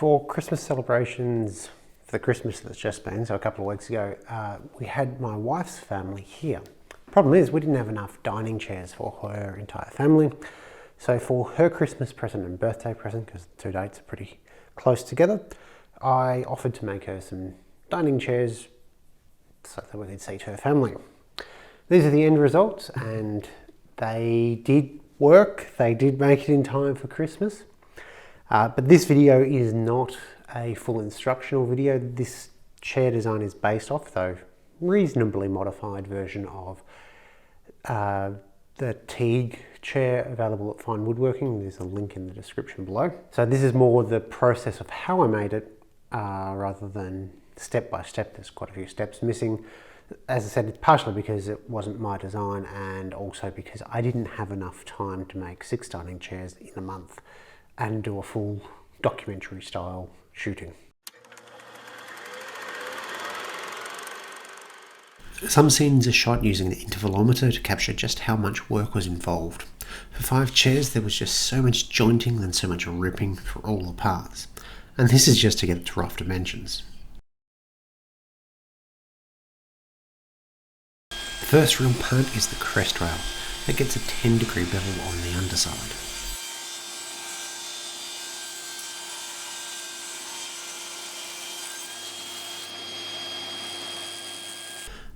for Christmas celebrations, for the Christmas that's just been, so a couple of weeks ago, we had my wife's family here. Problem is, we didn't have enough dining chairs for her entire family. So for her Christmas present and birthday present, because the two dates are pretty close together, I offered to make her some dining chairs so that we could seat her family. These are the end results, and they did work. They did make it in time for Christmas. But this video is not a full instructional video. This chair design is based off, though reasonably modified, version of the Teague chair available at Fine Woodworking. There's a link in the description below. So this is more the process of how I made it rather than step by step. There's quite a few steps missing. As I said, it's partially because it wasn't my design, and also because I didn't have enough time to make 6 dining chairs in a month and do a full documentary style shooting. Some scenes are shot using the intervalometer to capture just how much work was involved. For 5 chairs there was just so much jointing and so much ripping for all the parts, and this is just to get it to rough dimensions. The first real part is the crest rail. That gets a 10-degree bevel on the underside.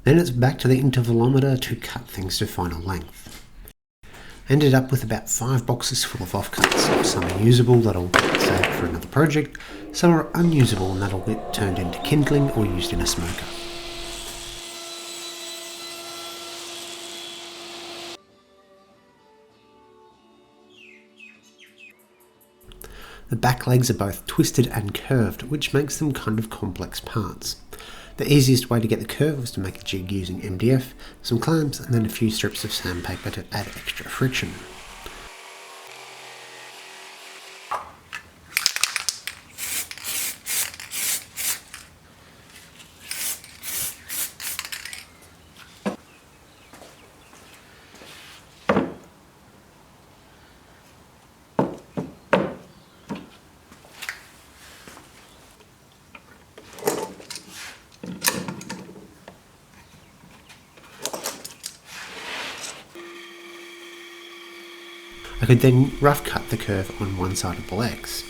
Then it's back to the intervalometer to cut things to final length. Ended up with about 5 boxes full of offcuts. Some are usable, that'll get saved for another project. Some are unusable, and that'll get turned into kindling or used in a smoker. The back legs are both twisted and curved, which makes them kind of complex parts. The easiest way to get the curve was to make a jig using MDF, some clamps, and then a few strips of sandpaper to add extra friction. I could then rough cut the curve on one side of the legs.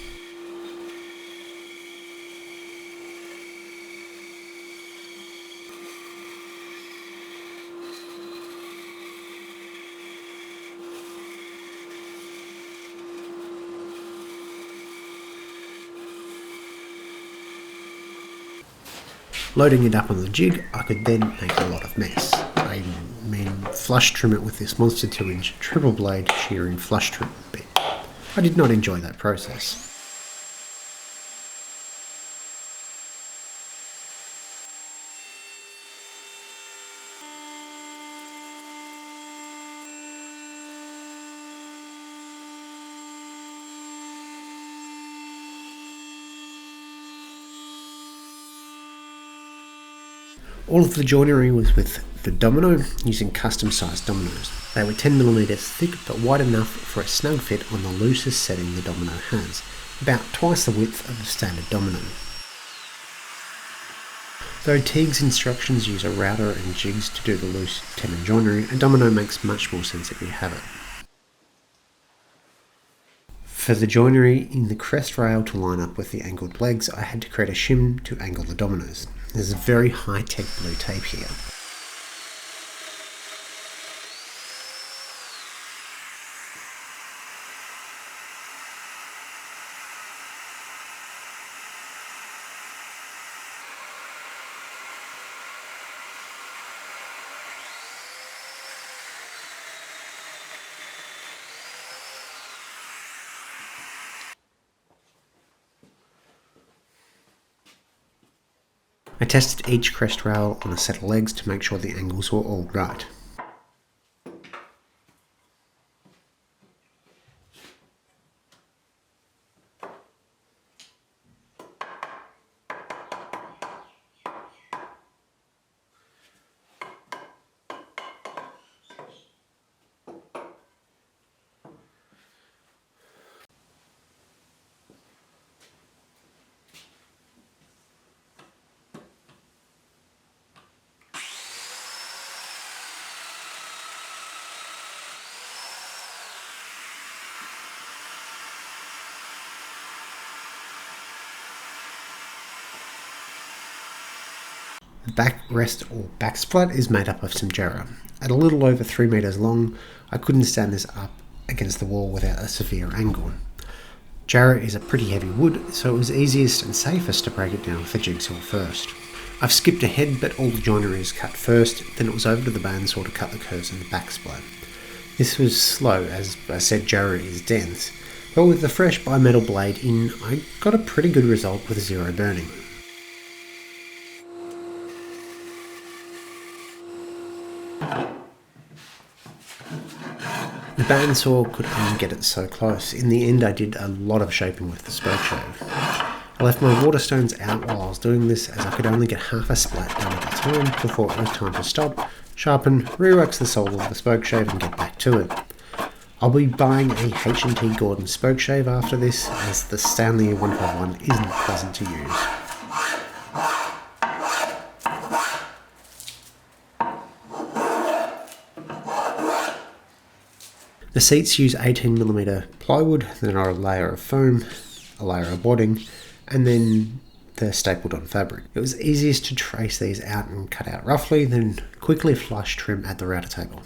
Loading it up on the jig, I could then make a lot of mess. I mean, flush trim it with this monster 2-inch triple blade shearing flush trim bit. I did not enjoy that process. All of the joinery was with the domino, using custom sized dominoes. They were 10mm thick but wide enough for a snug fit on the loosest setting the domino has, about twice the width of a standard domino. Though Teague's instructions use a router and jigs to do the loose tenon joinery, a domino makes much more sense if you have it. For the joinery in the crest rail to line up with the angled legs, I had to create a shim to angle the dominoes. There's a very high-tech blue tape here. I tested each crest rail on a set of legs to make sure the angles were all right. The backrest or backsplat is made up of some jarrah. At a little over 3 meters long, I couldn't stand this up against the wall without a severe angle. Jarrah is a pretty heavy wood, so it was easiest and safest to break it down with a jigsaw first. I've skipped ahead, but all the joinery is cut first, then it was over to the bandsaw to cut the curves in the backsplat. This was slow, as I said, jarrah is dense, but with the fresh bimetal blade in, I got a pretty good result with zero burning. The bandsaw could only get it so close. In the end, I did a lot of shaping with the spoke shave. I left my waterstones out while I was doing this, as I could only get half a splat done at a time before it was time to stop, sharpen, re-wax the sole of the spoke shave and get back to it. I'll be buying a H&T Gordon spoke shave after this, as the Stanley 151 isn't pleasant to use. The seats use 18mm plywood, then a layer of foam, a layer of wadding, and then the stapled on fabric. It was easiest to trace these out and cut out roughly, then quickly flush trim at the router table.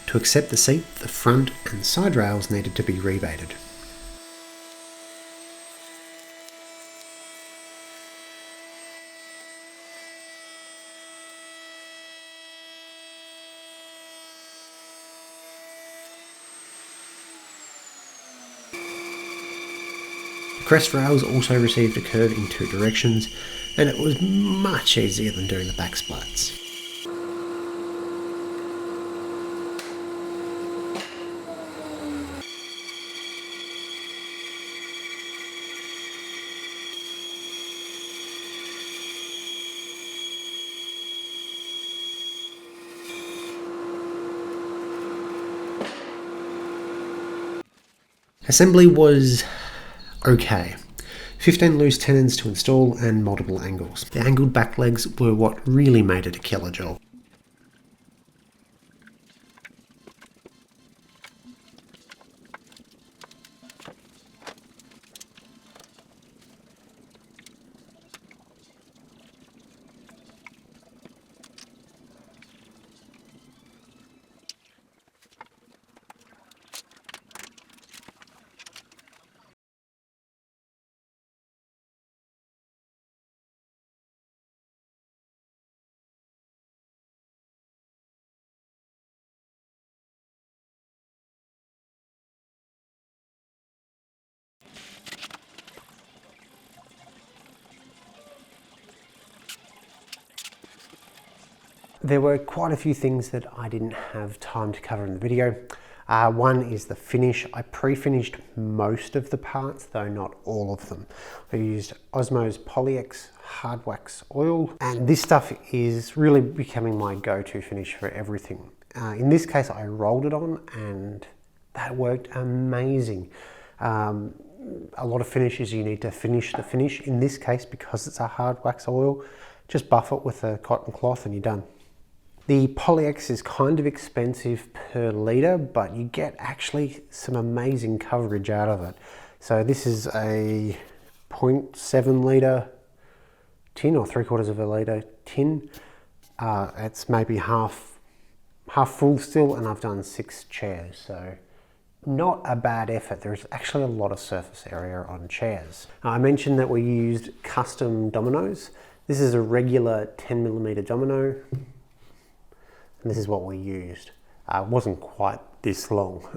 To accept the seat, the front and side rails needed to be rebaited. The crest rails also received a curve in 2 directions, and it was much easier than doing the back splats. Assembly was okay. 15 loose tenons to install and multiple angles. The angled back legs were what really made it a killer job. There were quite a few things that I didn't have time to cover in the video. One is the finish. I pre-finished most of the parts, though not all of them. I used Osmo's Polyex hard wax oil, and this stuff is really becoming my go-to finish for everything. In this case, I rolled it on and that worked amazing. A lot of finishes you need to finish the finish. In this case, because it's a hard wax oil, just buff it with a cotton cloth and you're done. The Polyex is kind of expensive per litre, but you get actually some amazing coverage out of it. So this is a 0.7 litre tin, or 3/4 of a litre tin. It's maybe half full still, and I've done 6 chairs, so not a bad effort. There's actually a lot of surface area on chairs. I mentioned that we used custom dominoes. This is a regular 10mm domino. This is what we used. It wasn't quite this long.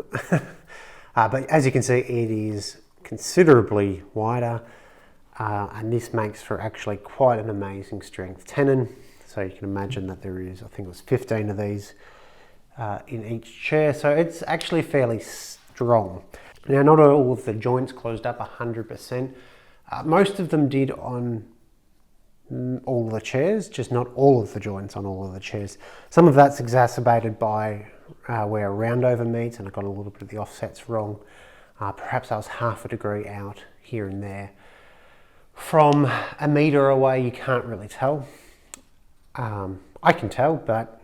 But as you can see, it is considerably wider. And this makes for actually quite an amazing strength tenon. So you can imagine that there is, I think it was 15 of these in each chair. So it's actually fairly strong. Now, not all of the joints closed up 100%. Most of them did on all of the chairs, just not all of the joints on all of the chairs. Some of that's exacerbated by where a roundover meets, and I got a little bit of the offsets wrong. Perhaps I was half a degree out here and there. From a metre away, you can't really tell. I can tell, but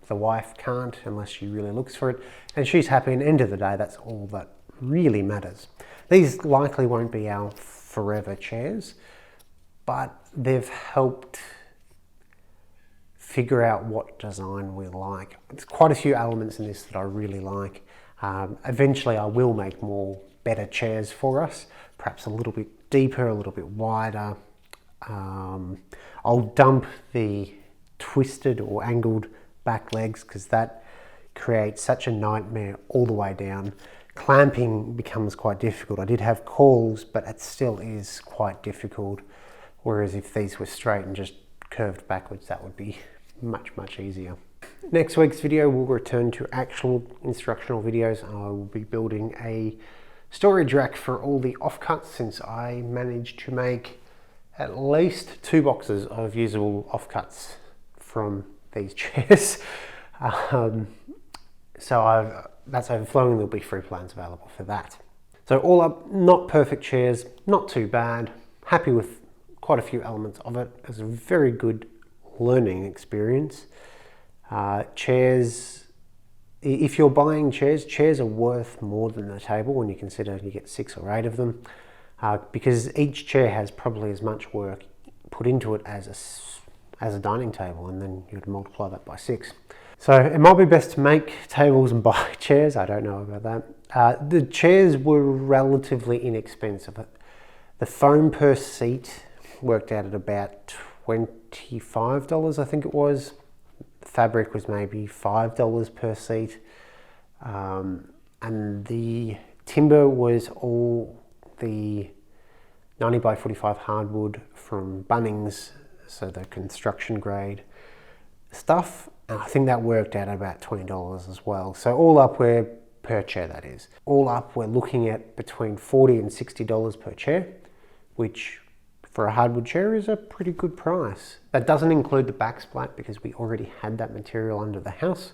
the wife can't unless she really looks for it. And she's happy, and at the end of the day, that's all that really matters. These likely won't be our forever chairs, but they've helped figure out what design we like. There's quite a few elements in this that I really like. Eventually I will make more better chairs for us, perhaps a little bit deeper, a little bit wider. I'll dump the twisted or angled back legs because that creates such a nightmare all the way down. Clamping becomes quite difficult. I did have coils, but it still is quite difficult. Whereas if these were straight and just curved backwards, that would be much easier. Next week's video will return to actual instructional videos. I will be building a storage rack for all the offcuts, since I managed to make at least 2 boxes of usable offcuts from these chairs. So that's overflowing. There'll be free plans available for that. So all up, not perfect chairs, not too bad. Happy with quite a few elements of it. It was a very good learning experience. Chairs, if you're buying chairs are worth more than a table when you consider you get 6 or 8 of them, because each chair has probably as much work put into it as a dining table, and then you'd multiply that by 6. So it might be best to make tables and buy chairs. I don't know about that. The chairs were relatively inexpensive. The foam per seat worked out at about $25, I think it was. The fabric was maybe $5 per seat. And the timber was all the 90 by 45 hardwood from Bunnings, so the construction grade stuff. And I think that worked out at about $20 as well. So all up, we're per chair, that is. All up, we're looking at between $40 and $60 per chair, which for a hardwood chair is a pretty good price. That doesn't include the backsplat because we already had that material under the house.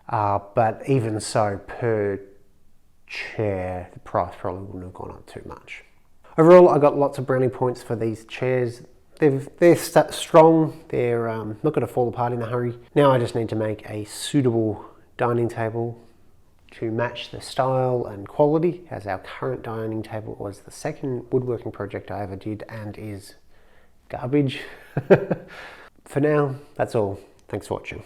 But even so, per chair, the price probably wouldn't have gone up too much. Overall, I got lots of brownie points for these chairs. They're strong, they're not going to fall apart in a hurry. Now I just need to make a suitable dining table to match the style and quality, as our current dining table was the second woodworking project I ever did and is garbage. For now, that's all. Thanks for watching.